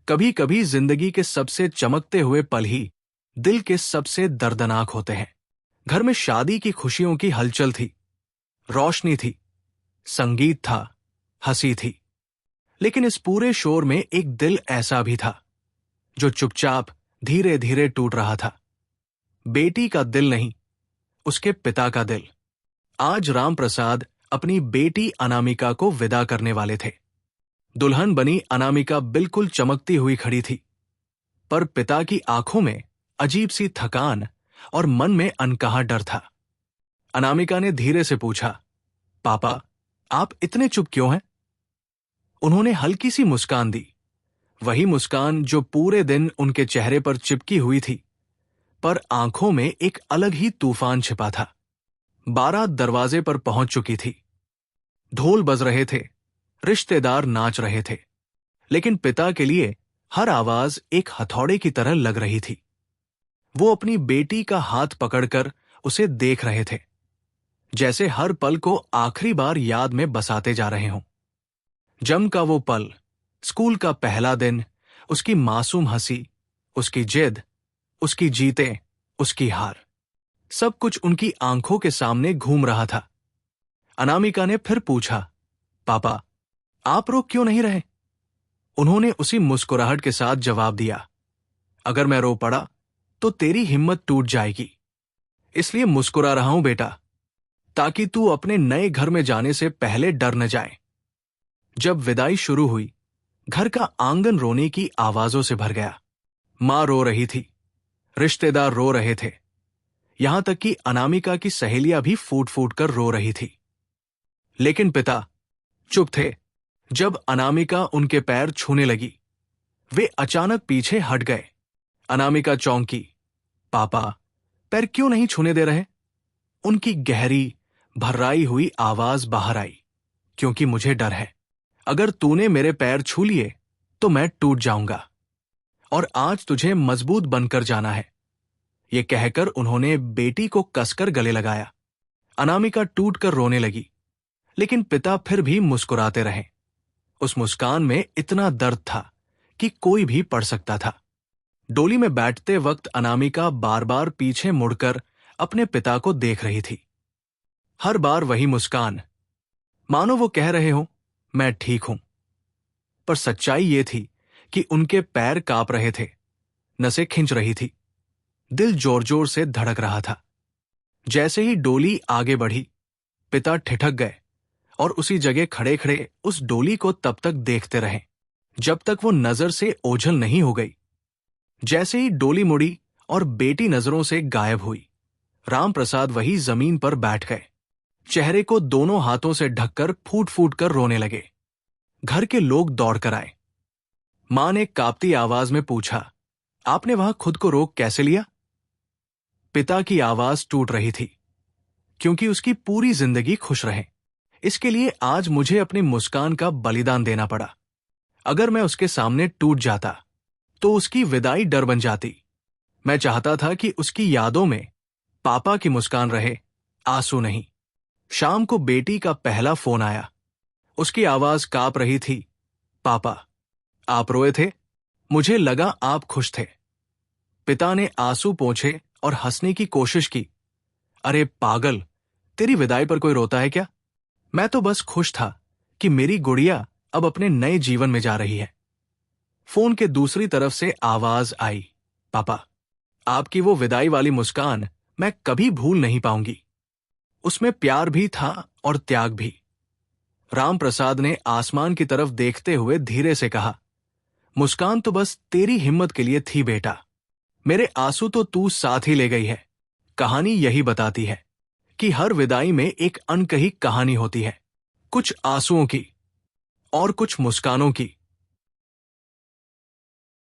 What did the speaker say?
कभी कभी जिंदगी के सबसे चमकते हुए पल ही दिल के सबसे दर्दनाक होते हैं। घर में शादी की खुशियों की हलचल थी, रोशनी थी, संगीत था, हंसी थी। लेकिन इस पूरे शोर में एक दिल ऐसा भी था जो चुपचाप धीरे धीरे टूट रहा था। बेटी का दिल नहीं, उसके पिता का दिल। आज राम प्रसाद अपनी बेटी अनामिका को विदा करने वाले थे। दुल्हन बनी अनामिका बिल्कुल चमकती हुई खड़ी थी, पर पिता की आंखों में अजीब सी थकान और मन में अनकहा डर था। अनामिका ने धीरे से पूछा, पापा, आप इतने चुप क्यों हैं? उन्होंने हल्की सी मुस्कान दी, वही मुस्कान जो पूरे दिन उनके चेहरे पर चिपकी हुई थी, पर आंखों में एक अलग ही तूफान छिपा था। बारात दरवाजे पर पहुंच चुकी थी। ढोल बज रहे थे, रिश्तेदार नाच रहे थे, लेकिन पिता के लिए हर आवाज एक हथौड़े की तरह लग रही थी। वो अपनी बेटी का हाथ पकड़कर उसे देख रहे थे, जैसे हर पल को आखिरी बार याद में बसाते जा रहे हों। जम का वो पल, स्कूल का पहला दिन, उसकी मासूम हंसी, उसकी जिद, उसकी जीतें, उसकी हार, सब कुछ उनकी आंखों के सामने घूम रहा था। अनामिका ने फिर पूछा, पापा, आप रो क्यों नहीं रहे? उन्होंने उसी मुस्कुराहट के साथ जवाब दिया, अगर मैं रो पड़ा तो तेरी हिम्मत टूट जाएगी, इसलिए मुस्कुरा रहा हूं बेटा, ताकि तू अपने नए घर में जाने से पहले डर न जाए। जब विदाई शुरू हुई, घर का आंगन रोने की आवाजों से भर गया। मां रो रही थी, रिश्तेदार रो रहे थे, यहां तक कि अनामिका की सहेलियां भी फूट फूट कर रो रही थी। लेकिन पिता चुप थे। जब अनामिका उनके पैर छूने लगी, वे अचानक पीछे हट गए। अनामिका चौंकी, पापा, पैर क्यों नहीं छूने दे रहे? उनकी गहरी, भर्राई हुई आवाज बाहर आई, क्योंकि मुझे डर है, अगर तूने मेरे पैर छू लिए तो मैं टूट जाऊंगा, और आज तुझे मजबूत बनकर जाना है। ये कहकर उन्होंने बेटी को कसकर गले लगाया। अनामिका टूट कर रोने लगी, लेकिन पिता फिर भी मुस्कुराते रहे। उस मुस्कान में इतना दर्द था कि कोई भी पढ़ सकता था। डोली में बैठते वक्त अनामिका बार बार पीछे मुड़कर अपने पिता को देख रही थी। हर बार वही मुस्कान, मानो वो कह रहे हो, मैं ठीक हूं। पर सच्चाई ये थी कि उनके पैर कांप रहे थे, नसें खिंच रही थी, दिल जोर जोर से धड़क रहा था। जैसे ही डोली आगे बढ़ी, पिता ठिठक गए और उसी जगह खड़े खड़े उस डोली को तब तक देखते रहे जब तक वो नजर से ओझल नहीं हो गई। जैसे ही डोली मुड़ी और बेटी नजरों से गायब हुई, राम प्रसाद वही जमीन पर बैठ गए, चेहरे को दोनों हाथों से ढककर फूट फूट कर रोने लगे। घर के लोग दौड़कर आए। मां ने कांपती आवाज में पूछा, आपने वहां खुद को रोक कैसे लिया? पिता की आवाज टूट रही थी, क्योंकि उसकी पूरी जिंदगी खुश रहे, इसके लिए आज मुझे अपनी मुस्कान का बलिदान देना पड़ा। अगर मैं उसके सामने टूट जाता तो उसकी विदाई डर बन जाती। मैं चाहता था कि उसकी यादों में पापा की मुस्कान रहे, आंसू नहीं। शाम को बेटी का पहला फोन आया। उसकी आवाज कांप रही थी, पापा, आप रोए थे? मुझे लगा आप खुश थे। पिता ने आंसू पोंछे और हंसने की कोशिश की। अरे पागल, तेरी विदाई पर कोई रोता है क्या? मैं तो बस खुश था कि मेरी गुड़िया अब अपने नए जीवन में जा रही है। फोन के दूसरी तरफ से आवाज आई, पापा, आपकी वो विदाई वाली मुस्कान मैं कभी भूल नहीं पाऊंगी। उसमें प्यार भी था और त्याग भी। राम प्रसाद ने आसमान की तरफ देखते हुए धीरे से कहा, मुस्कान तो बस तेरी हिम्मत के लिए थी बेटा, मेरे आंसू तो तू साथ ही ले गई है। कहानी यही बताती है कि हर विदाई में एक अनकही कहानी होती है, कुछ आंसुओं की और कुछ मुस्कानों की।